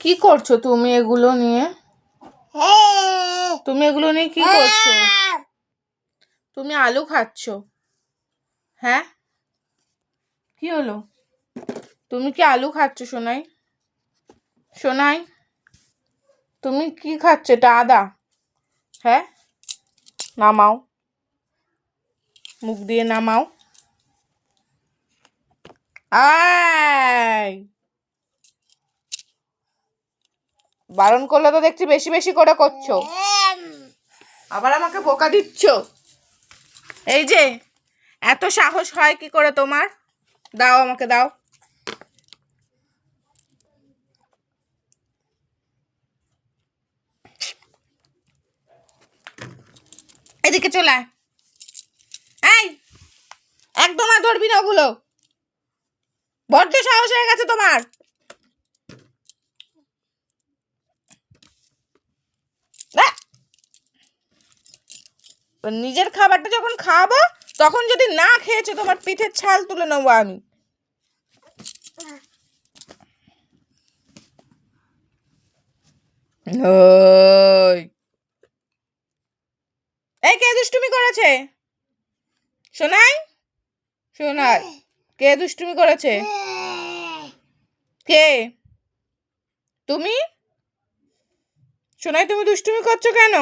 কি করছো তুমি এগুলো নিয়ে? তুমি এগুলো নিয়ে কি করছো? তুমি আলু খাচ্ছো? হ্যাঁ, কি হলো? তুমি কি আলু খাচ্ছো সোনাই? সোনাই, তুমি কি খাচ্ছো? এটা আদা? হ্যাঁ, নামাও, মুখ দিয়ে নামাও। আয়, বারণ করলে তো দেখছি বেশি বেশি করে করছো, আবার আমাকে বোকা দিচ্ছ। এই যে, এত সাহস হয় কি করে তোমার? দাও, আমাকে দাও। এদিকে চলে আয়। এই, একদম আর ধরবি না ওগুলো, বড্ড সাহস হয়ে গেছে তোমার। নিজের খাবারটা যখন খাওয়াবো তখন যদি না খেয়েছো তোমার পিঠের ছাল তুলে নেবো আমি। ওই, এই কে দুষ্টুমি করেছে? শোনাই, শোনাই, কে দুষ্টুমি করেছে? কে? তুমি? শোনাই, তুমি দুষ্টুমি করছো কেন?